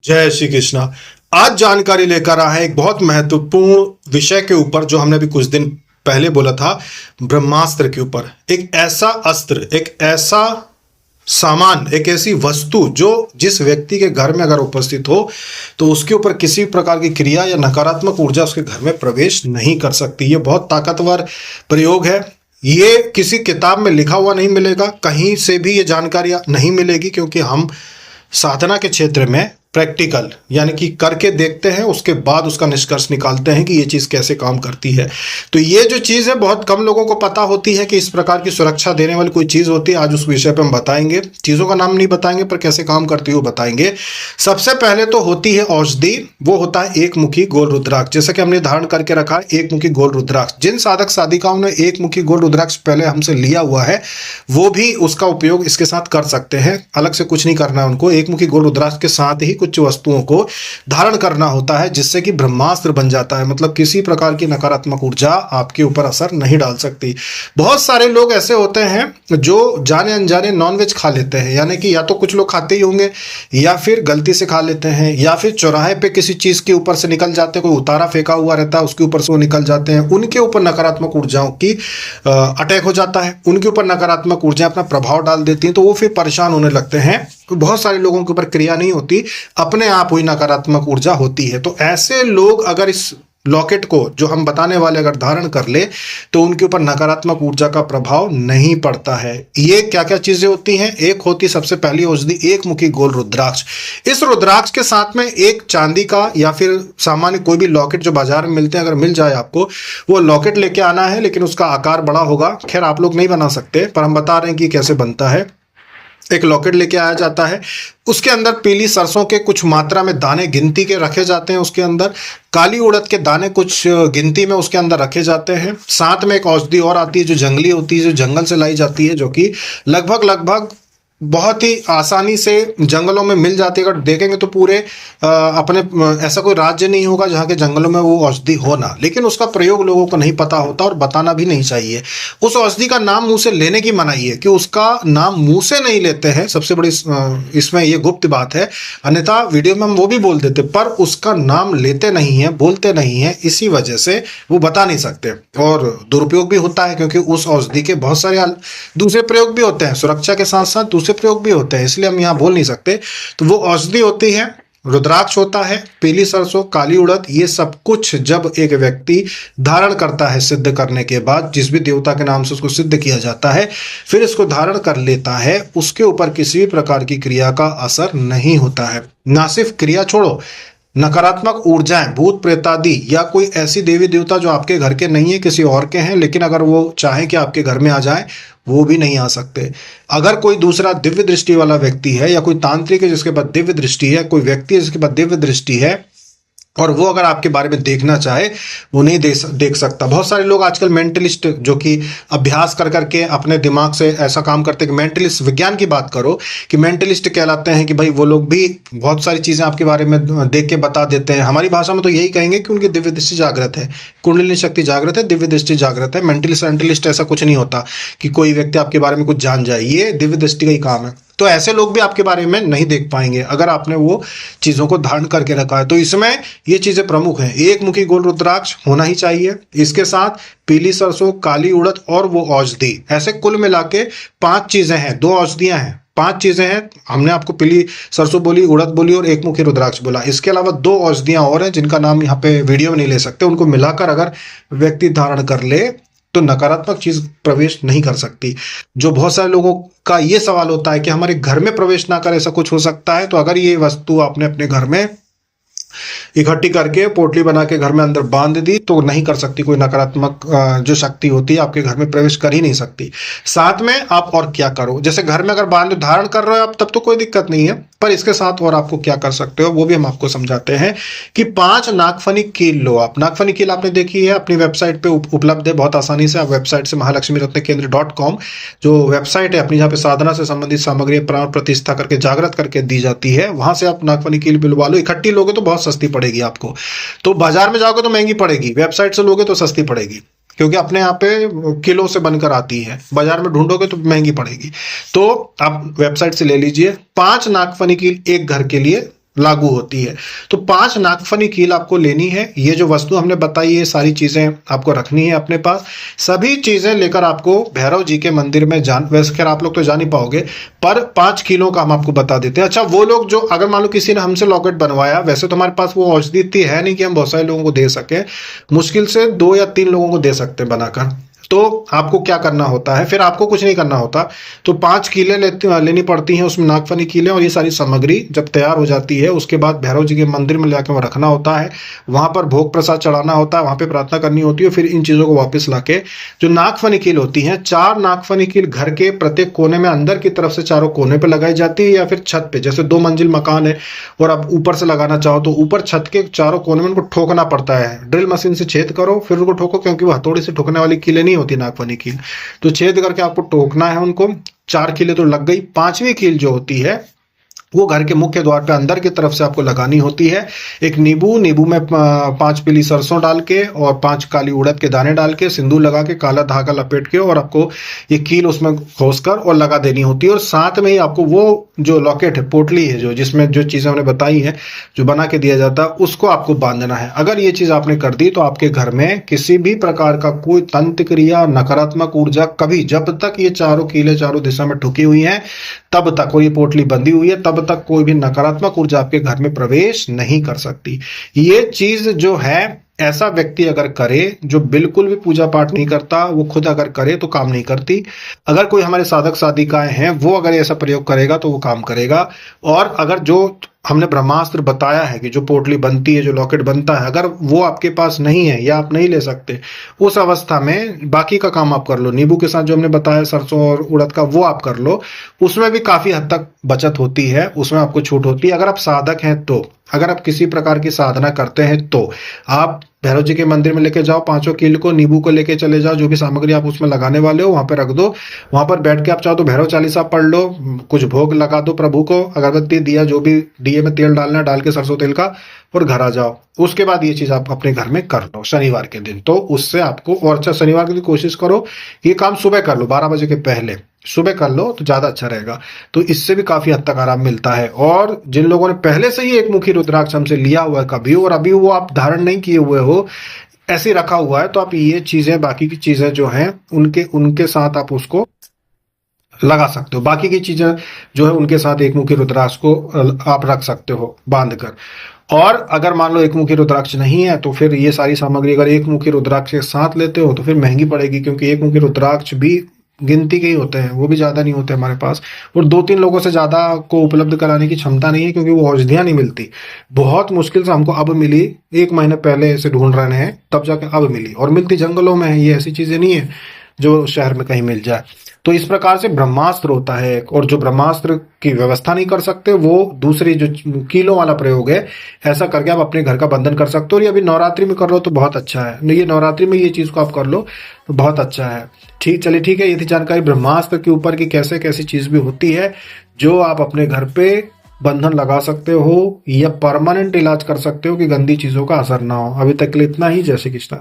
जय श्री कृष्णा। आज जानकारी लेकर आए हैं एक बहुत महत्वपूर्ण विषय के ऊपर जो हमने अभी कुछ दिन पहले बोला था, ब्रह्मास्त्र के ऊपर। एक ऐसा अस्त्र, एक ऐसा सामान, एक ऐसी वस्तु जो जिस व्यक्ति के घर में अगर उपस्थित हो तो उसके ऊपर किसी प्रकार की क्रिया या नकारात्मक ऊर्जा उसके घर में प्रवेश नहीं कर सकती। ये बहुत ताकतवर प्रयोग है। ये किसी किताब में लिखा हुआ नहीं मिलेगा, कहीं से भी ये जानकारी नहीं मिलेगी, क्योंकि हम साधना के क्षेत्र में प्रैक्टिकल यानी कि करके देखते हैं, उसके बाद उसका निष्कर्ष निकालते हैं कि ये चीज़ कैसे काम करती है। तो ये जो चीज़ है बहुत कम लोगों को पता होती है कि इस प्रकार की सुरक्षा देने वाली कोई चीज़ होती है। आज उस विषय पर हम बताएंगे। चीज़ों का नाम नहीं बताएंगे पर कैसे काम करती है वो बताएंगे। सबसे पहले तो होती है औषधि, वो होता है एक मुखी गोल रुद्राक्ष। जैसा कि हमने धारण करके रखा है एक मुखी गोल रुद्राक्ष। जिन साधक साधिकाओं ने एक मुखी गोल रुद्राक्ष पहले हमसे लिया हुआ है वो भी उसका उपयोग इसके साथ कर सकते हैं। अलग से कुछ नहीं करना है उनको। एक मुखी गोल रुद्राक्ष के साथ ही कुछ वस्तुओं को धारण करना होता है जिससे कि ब्रह्मास्त्र बन जाता है। मतलब किसी प्रकार की नकारात्मक ऊर्जा आपके ऊपर असर नहीं डाल सकती। बहुत सारे लोग ऐसे होते हैं जो जाने अनजाने नॉनवेज खा लेते हैं, यानी कि या तो कुछ लोग खाते ही होंगे या फिर गलती से खा लेते हैं, या फिर चौराहे पे किसी चीज के ऊपर से निकल जाते हैं, कोई उतारा फेंका हुआ रहता है उसके ऊपर से वो निकल जाते हैं। उनके ऊपर नकारात्मक ऊर्जाओं की अटैक हो जाता है, उनके ऊपर नकारात्मक ऊर्जाएं अपना प्रभाव डाल देती हैं, तो वो फिर परेशान होने लगते हैं। बहुत सारे लोगों के ऊपर क्रिया नहीं होती, अपने आप हुई नकारात्मक ऊर्जा होती है। तो ऐसे लोग अगर इस लॉकेट को जो हम बताने वाले अगर धारण कर ले तो उनके ऊपर नकारात्मक ऊर्जा का प्रभाव नहीं पड़ता है। ये क्या क्या चीजें होती हैं? एक होती सबसे पहली औषधि एक मुखी गोल रुद्राक्ष। इस रुद्राक्ष के साथ में एक चांदी का या फिर सामान्य कोई भी लॉकेट जो बाजार में मिलते हैं, अगर मिल जाए आपको वो लॉकेट लेके आना है, लेकिन उसका आकार बड़ा होगा। खैर आप लोग नहीं बना सकते पर हम बता रहे हैं कि कैसे बनता है। एक लॉकेट लेके आया जाता है, उसके अंदर पीली सरसों के कुछ मात्रा में दाने गिनती के रखे जाते हैं, उसके अंदर काली उड़द के दाने कुछ गिनती में उसके अंदर रखे जाते हैं। साथ में एक औषधि और आती है जो जंगली होती है, जो जंगल से लाई जाती है, जो कि लगभग बहुत ही आसानी से जंगलों में मिल जाती है। अगर देखेंगे तो पूरे अपने ऐसा कोई राज्य नहीं होगा जहाँ के जंगलों में वो औषधि हो ना, लेकिन उसका प्रयोग लोगों को नहीं पता होता और बताना भी नहीं चाहिए। उस औषधि का नाम मुंह से लेने की मनाही है कि उसका नाम मुंह से नहीं लेते हैं, सबसे बड़ी इसमें ये गुप्त बात है। अन्यथा वीडियो में हम वो भी बोल देते पर उसका नाम लेते नहीं है, बोलते नहीं है, इसी वजह से वो बता नहीं सकते। और दुरुपयोग भी होता है क्योंकि उस औषधि के बहुत सारे दूसरे प्रयोग भी होते हैं, सुरक्षा के साथ साथ दूसरे प्रयोग भी होते हैं, इसलिए हम यहाँ बोल नहीं सकते। तो वो औषधि होती है, रुद्राक्ष होता है, पीली सरसों, काली उड़द, ये सब कुछ जब एक व्यक्ति धारण करता है सिद्ध करने के बाद, जिस भी देवता के नाम से उसको सिद्ध किया जाता है, फिर इसको धारण कर लेता है, उसके ऊपर किसी भी प्रकार की क्रिया का असर नहीं होता है। ना सिर्फ क्रिया छोड़ो, नकारात्मक ऊर्जाएं, भूत प्रेत आदि या कोई ऐसी देवी देवता जो आपके घर के नहीं है, किसी और के हैं, लेकिन अगर वो चाहे कि आपके घर में आ जाए वो भी नहीं आ सकते। अगर कोई दूसरा दिव्य दृष्टि वाला व्यक्ति है या कोई तांत्रिक है जिसके पास दिव्य दृष्टि है, कोई व्यक्ति है जिसके पास दिव्य दृष्टि है और वो अगर आपके बारे में देखना चाहे वो नहीं देख सकता। बहुत सारे लोग आजकल मेंटलिस्ट जो कि अभ्यास कर करके अपने दिमाग से ऐसा काम करते हैं कि मेंटलिस्ट, विज्ञान की बात करो कि मेंटलिस्ट कहलाते हैं, कि भाई वो लोग भी बहुत सारी चीज़ें आपके बारे में देख के बता देते हैं। हमारी भाषा में तो यही कहेंगे कि उनकी दिव्य दृष्टि जागृत है, कुंडलिनी शक्ति जागृत है, दिव्य दृष्टि जागृत है। मेंटलिस्ट ऐसा कुछ नहीं होता कि कोई व्यक्ति आपके बारे में कुछ जान जाए, ये दिव्य दृष्टि का ही काम है। तो ऐसे लोग भी आपके बारे में नहीं देख पाएंगे अगर आपने वो चीज़ों को धारण करके रखा है। तो इसमें ये चीज़ें प्रमुख हैं। एक मुखी गोल रुद्राक्ष होना ही चाहिए, इसके साथ पीली सरसों, काली उड़द और वो औषधि। ऐसे कुल मिला के 5 चीज़ें हैं, 2 औषधियाँ हैं, 5 चीज़ें हैं। हमने आपको पीली सरसों बोली, उड़द बोली और एक मुखी रुद्राक्ष बोला। इसके अलावा 2 औषधियाँ और हैं जिनका नाम यहाँ पे वीडियो में नहीं ले सकते। उनको मिलाकर अगर व्यक्ति धारण कर ले तो नकारात्मक चीज प्रवेश नहीं कर सकती। जो बहुत सारे लोगों का ये सवाल होता है कि हमारे घर में प्रवेश ना करे, ऐसा कुछ हो सकता है? तो अगर ये वस्तु आपने अपने घर में इकट्ठी करके पोटली बना के घर में अंदर बांध दी तो नहीं कर सकती, कोई नकारात्मक जो शक्ति होती है आपके घर में प्रवेश कर ही नहीं सकती। साथ में आप और क्या करो, जैसे घर में अगर बांध धारण कर रहे हो आप तब तो कोई दिक्कत नहीं है, पर इसके साथ और आपको क्या कर सकते हो वो भी हम आपको समझाते हैं कि 5 नागफनी कील लो आप। नागफनी कील आपने देखी है, अपनी वेबसाइट पे उपलब्ध है बहुत आसानी से। आप वेबसाइट से महालक्ष्मीरत्नकेंद्र.com जो वेबसाइट है अपनी, जहाँ पे साधना से संबंधित सामग्री प्राण प्रतिष्ठा करके जागृत करके दी जाती है, वहां से आप नागफनी कील बिलवा लो। इकट्ठी लोगे तो बहुत सस्ती पड़ेगी आपको, तो बाजार में जाओगे तो महंगी पड़ेगी, वेबसाइट से लोगे तो सस्ती पड़ेगी, क्योंकि अपने यहाँ पे किलो से बनकर आती है। बाजार में ढूंढोगे तो महंगी पड़ेगी, तो आप वेबसाइट से ले लीजिए। 5 नागफनी कील एक घर के लिए लागू होती है। तो 5 नागफनी कील आपको लेनी है। ये जो वस्तु हमने बताई है सारी चीजें आपको रखनी है अपने पास। सभी चीजें लेकर आपको भैरव जी के मंदिर में वैसे खैर आप लोग तो जा नहीं पाओगे, पर 5 किलो का हम आपको बता देते हैं। अच्छा, वो लोग जो अगर मान लो किसी ने हमसे लॉकेट बनवाया, वैसे तो हमारे पास वो औषधि इतनी है नहीं कि हम बहुत सारे लोगों को दे सके, मुश्किल से 2 या 3 लोगों को दे सकते हैं बनाकर। तो आपको क्या करना होता है, फिर आपको कुछ नहीं करना होता। तो 5 कीलें लेनी पड़ती हैं, उसमें नागफनी कीलें और ये सारी सामग्री जब तैयार हो जाती है, उसके बाद भैरव जी के मंदिर में जाकर वहाँ रखना होता है। वहां पर भोग प्रसाद चढ़ाना होता है, वहां पे प्रार्थना करनी होती है। फिर इन चीजों को वापस लाके जो नागफनी कील होती हैं, 4 नागफनी कील घर के प्रत्येक कोने में अंदर की तरफ से चारों कोने पर लगाई जाती है, या फिर छत पे, जैसे 2 मंजिल मकान है और आप ऊपर से लगाना चाहो तो ऊपर छत के चारों कोने में उनको ठोकना पड़ता है। ड्रिल मशीन से छेद करो फिर उनको ठोको, क्योंकि वो हथौड़ी से ठोकने वाली कीलें नहीं होती नागफनी कील। तो छेद करके आपको टोकना है उनको। 4 कीलें तो लग गई। 5वीं कील जो होती है वो घर के मुख्य द्वार पे अंदर की तरफ से आपको लगानी होती है। एक नींबू में 5 पीली सरसों डाल के और 5 काली उड़द के दाने डाल के, सिंदूर लगा के, काला धागा लपेट के, और आपको ये कील उसमें खोसकर और लगा देनी होती है। और साथ में ही आपको वो जो लॉकेट है, पोटली है, जो जिसमें जो चीजें हमने बताई है जो बना के दिया जाता है, उसको आपको बांधना है। अगर ये चीज आपने कर दी तो आपके घर में किसी भी प्रकार का कोई तंत्र क्रिया, नकारात्मक ऊर्जा कभी, जब तक ये चारों कीलें चारों दिशा में ठुकी हुई हैं तब तक, और ये पोटली बंधी हुई है तब तक, कोई भी नकारात्मक ऊर्जा आपके घर में प्रवेश नहीं कर सकती। ये चीज जो है, ऐसा व्यक्ति अगर करे जो बिल्कुल भी पूजा पाठ नहीं करता, वो खुद अगर करे तो काम नहीं करती। अगर कोई हमारे साधक साधिकाएं हैं वो अगर ऐसा प्रयोग करेगा तो वो काम करेगा। और अगर जो हमने ब्रह्मास्त्र बताया है कि जो पोटली बनती है, जो लॉकेट बनता है, अगर वो आपके पास नहीं है या आप नहीं ले सकते, उस अवस्था में बाकी का काम आप कर लो। नींबू के साथ जो हमने बताया सरसों और उड़द का, वो आप कर लो। उसमें भी काफी हद तक बचत होती है, उसमें आपको छूट होती है। अगर आप साधक हैं तो, अगर आप किसी प्रकार की साधना करते हैं तो आप भैरव जी के मंदिर में लेके जाओ 5 कील को, नींबू को लेके चले जाओ, जो भी सामग्री आप उसमें लगाने वाले हो वहां पे रख दो। वहां पर बैठ के आप चाहो तो भैरव चालीसा पढ़ लो, कुछ भोग लगा दो प्रभु को, अगरबत्ती दिया, जो भी दिए में तेल डालना डाल के, सरसों तेल का, और घर आ जाओ। उसके बाद ये चीज आप अपने घर में कर लो शनिवार के दिन, तो उससे आपको, और अच्छा शनिवार के दिन कोशिश करो ये काम सुबह कर लो, 12 बजे के पहले सुबह कर लो तो ज्यादा अच्छा रहेगा। तो इससे भी काफी हद तक आराम मिलता है। और जिन लोगों ने पहले से ही एक मुखी रुद्राक्ष हमसे लिया हुआ है कभी, और अभी वो आप धारण नहीं किए हुए हो, ऐसे रखा हुआ है, तो आप ये चीजें, बाकी की चीजें जो हैं उनके साथ आप उसको लगा सकते हो। बाकी की चीजें जो है उनके साथ एक मुखी रुद्राक्ष को आप रख सकते हो बांध कर। और अगर मान लो एक मुखी रुद्राक्ष नहीं है तो फिर ये सारी सामग्री अगर एक मुखी रुद्राक्ष के साथ लेते हो तो फिर महंगी पड़ेगी, क्योंकि एक मुखी रुद्राक्ष भी गिनती के ही होते हैं, वो भी ज्यादा नहीं होते हमारे पास, और 2-3 लोगों से ज्यादा को उपलब्ध कराने की क्षमता नहीं है, क्योंकि वो औषधियां नहीं मिलती। बहुत मुश्किल से हमको अब मिली, 1 महीने पहले से ढूंढ रहे हैं तब जाके अब मिली, और मिलती जंगलों में है। ये ऐसी चीजें नहीं है जो शहर में कहीं मिल जाए। तो इस प्रकार से ब्रह्मास्त्र होता है एक, और जो ब्रह्मास्त्र की व्यवस्था नहीं कर सकते वो दूसरी जो कीलों वाला प्रयोग है, ऐसा करके आप अपने घर का बंधन कर सकते हो। और ये अभी नवरात्रि में कर लो तो बहुत अच्छा है, नहीं ये नवरात्रि में ये चीज को आप कर लो तो बहुत अच्छा है। चलिए ठीक है, ये थी जानकारी ब्रह्मास्त्र के ऊपर की कैसे कैसी चीज भी होती है जो आप अपने घर पे बंधन लगा सकते हो या परमानेंट इलाज कर सकते हो कि गंदी चीजों का असर ना हो। अभी तक के लिए इतना ही। जय श्री कृष्ण।